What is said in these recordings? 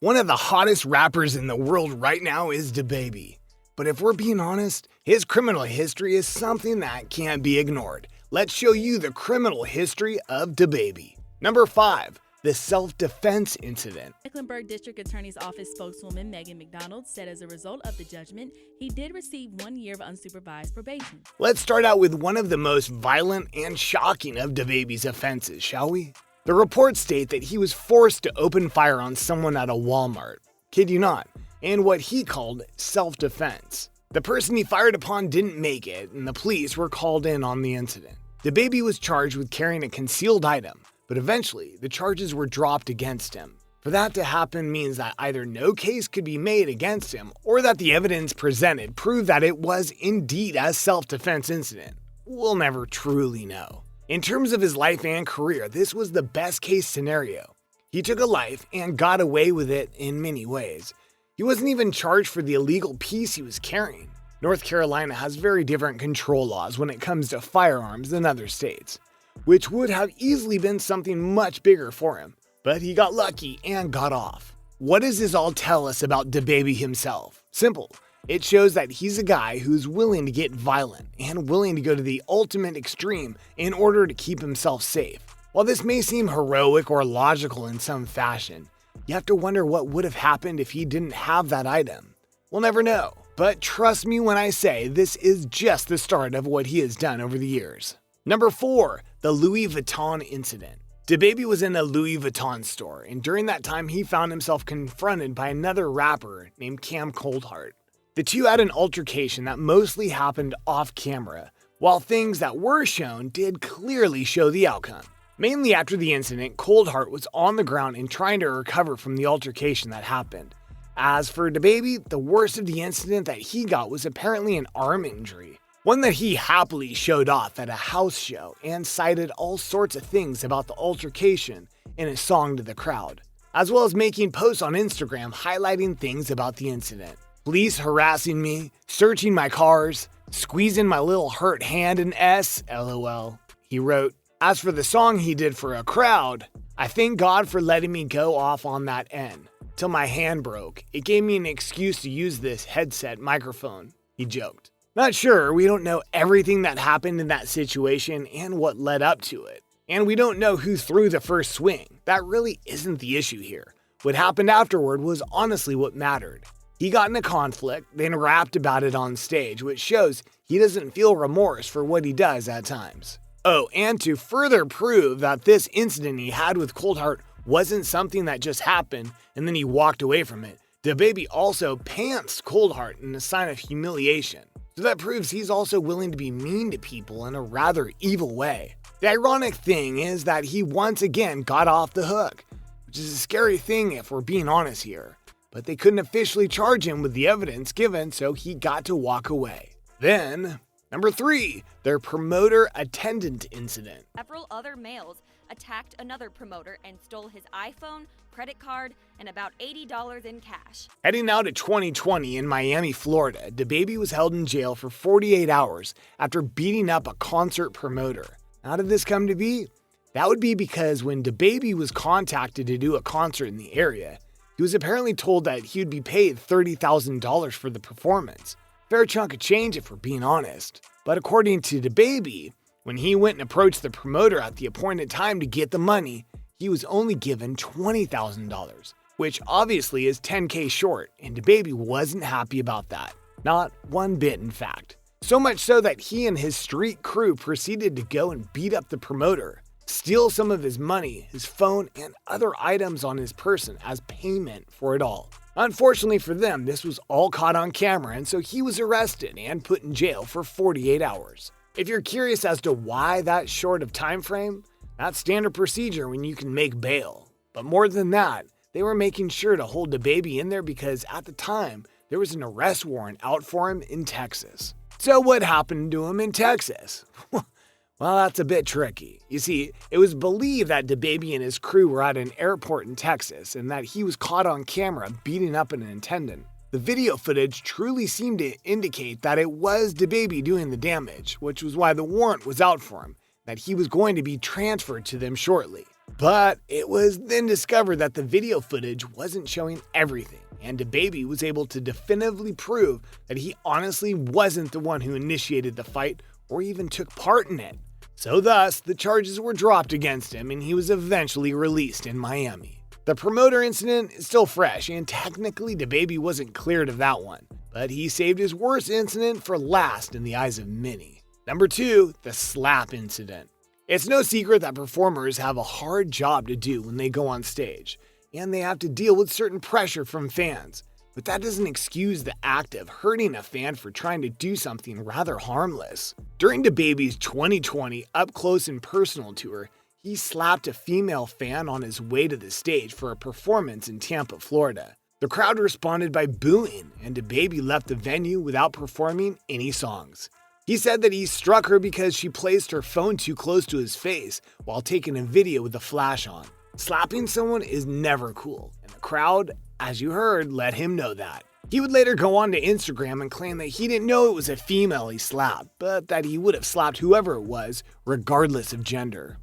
One of the hottest rappers in the world right now is Dababy. But if we're being honest, his criminal history is something that can't be ignored. Let's show you the criminal history of Dababy. Number 5. The self-defense incident. Mecklenburg District Attorney's Office spokeswoman Megan McDonald said as a result of the judgment, he did receive 1 year of unsupervised probation. Let's start out with one of the most violent and shocking of Dababy's offenses, shall we? The reports state that he was forced to open fire on someone at a Walmart, kid you not, in what he called self-defense. The person he fired upon didn't make it, and the police were called in on the incident. Dababy was charged with carrying a concealed item, but eventually the charges were dropped against him. For that to happen means that either no case could be made against him, or that the evidence presented proved that it was indeed a self-defense incident. We'll never truly know. In terms of his life and career, this was the best case scenario. He took a life and got away with it in many ways. He wasn't even charged for the illegal piece he was carrying. North Carolina has very different control laws when it comes to firearms than other states, which would have easily been something much bigger for him. But he got lucky and got off. What does this all tell us about Dababy himself? Simple. It shows that he's a guy who's willing to get violent and willing to go to the ultimate extreme in order to keep himself safe. While this may seem heroic or logical in some fashion, you have to wonder what would have happened if he didn't have that item. We'll never know, but trust me when I say this is just the start of what he has done over the years. Number 4. The Louis Vuitton incident. Dababy was in a Louis Vuitton store, and during that time he found himself confronted by another rapper named Cam Coldheart. The two had an altercation that mostly happened off camera, while things that were shown did clearly show the outcome. Mainly after the incident, Coldheart was on the ground and trying to recover from the altercation that happened. As for Dababy, the worst of the incident that he got was apparently an arm injury, one that he happily showed off at a house show and cited all sorts of things about the altercation in a song to the crowd, as well as making posts on Instagram highlighting things about the incident. Police harassing me, searching my cars, squeezing my little hurt hand in S, lol, he wrote. As for the song he did for a crowd, I thank God for letting me go off on that end, till my hand broke. It gave me an excuse to use this headset microphone, he joked. Not sure, we don't know everything that happened in that situation and what led up to it. And we don't know who threw the first swing. That really isn't the issue here. What happened afterward was honestly what mattered. He got in a conflict, then rapped about it on stage, which shows he doesn't feel remorse for what he does at times. Oh, and to further prove that this incident he had with Coldheart wasn't something that just happened and then he walked away from it, Dababy also pantsed Coldheart in a sign of humiliation. So that proves he's also willing to be mean to people in a rather evil way. The ironic thing is that he once again got off the hook, which is a scary thing if we're being honest here. But they couldn't officially charge him with the evidence given, so he got to walk away. Then, number 3, their promoter-attendant incident. Several other males attacked another promoter and stole his iPhone, credit card, and about $80 in cash. Heading out to 2020 in Miami, Florida, Dababy was held in jail for 48 hours after beating up a concert promoter. How did this come to be? That would be because when Dababy was contacted to do a concert in the area, he was apparently told that he would be paid $30,000 for the performance. Fair chunk of change if we're being honest. But according to Dababy, when he went and approached the promoter at the appointed time to get the money, he was only given $20,000, which obviously is $10,000 short, and Dababy wasn't happy about that. Not one bit, in fact. So much so that he and his street crew proceeded to go and beat up the promoter, steal some of his money, his phone, and other items on his person as payment for it all. Unfortunately for them, this was all caught on camera, and so he was arrested and put in jail for 48 hours. If you're curious as to why that short of time frame, that's standard procedure when you can make bail. But more than that, they were making sure to hold Dababy in there because at the time, there was an arrest warrant out for him in Texas. So what happened to him in Texas? Well, that's a bit tricky. You see, it was believed that Dababy and his crew were at an airport in Texas and that he was caught on camera beating up an attendant. The video footage truly seemed to indicate that it was Dababy doing the damage, which was why the warrant was out for him, that he was going to be transferred to them shortly. But it was then discovered that the video footage wasn't showing everything, and Dababy was able to definitively prove that he honestly wasn't the one who initiated the fight or even took part in it. So thus, the charges were dropped against him and he was eventually released in Miami. The promoter incident is still fresh, and technically Dababy wasn't cleared of that one, but he saved his worst incident for last in the eyes of many. Number 2, the slap incident. It's no secret that performers have a hard job to do when they go on stage, and they have to deal with certain pressure from fans. But that doesn't excuse the act of hurting a fan for trying to do something rather harmless. During Dababy's 2020 Up Close and Personal tour, he slapped a female fan on his way to the stage for a performance in Tampa, Florida. The crowd responded by booing, and Dababy left the venue without performing any songs. He said that he struck her because she placed her phone too close to his face while taking a video with the flash on. Slapping someone is never cool, and the crowd, as you heard, let him know that. He would later go on to Instagram and claim that he didn't know it was a female he slapped, but that he would have slapped whoever it was, regardless of gender.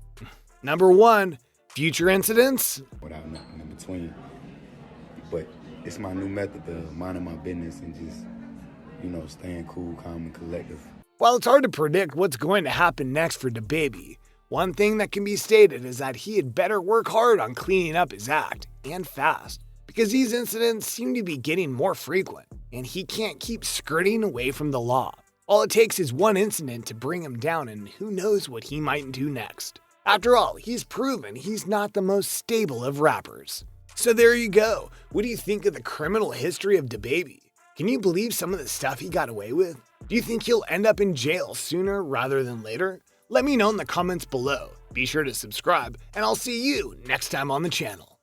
Number 1, future incidents. Without nothing in between. But it's my new method of minding my business and just, staying cool, calm, and collective. While it's hard to predict what's going to happen next for Dababy, one thing that can be stated is that he had better work hard on cleaning up his act, and fast, because these incidents seem to be getting more frequent, and he can't keep skirting away from the law. All it takes is one incident to bring him down, and who knows what he might do next. After all, he's proven he's not the most stable of rappers. So there you go. What do you think of the criminal history of Dababy? Can you believe some of the stuff he got away with? Do you think he'll end up in jail sooner rather than later? Let me know in the comments below. Be sure to subscribe, and I'll see you next time on the channel.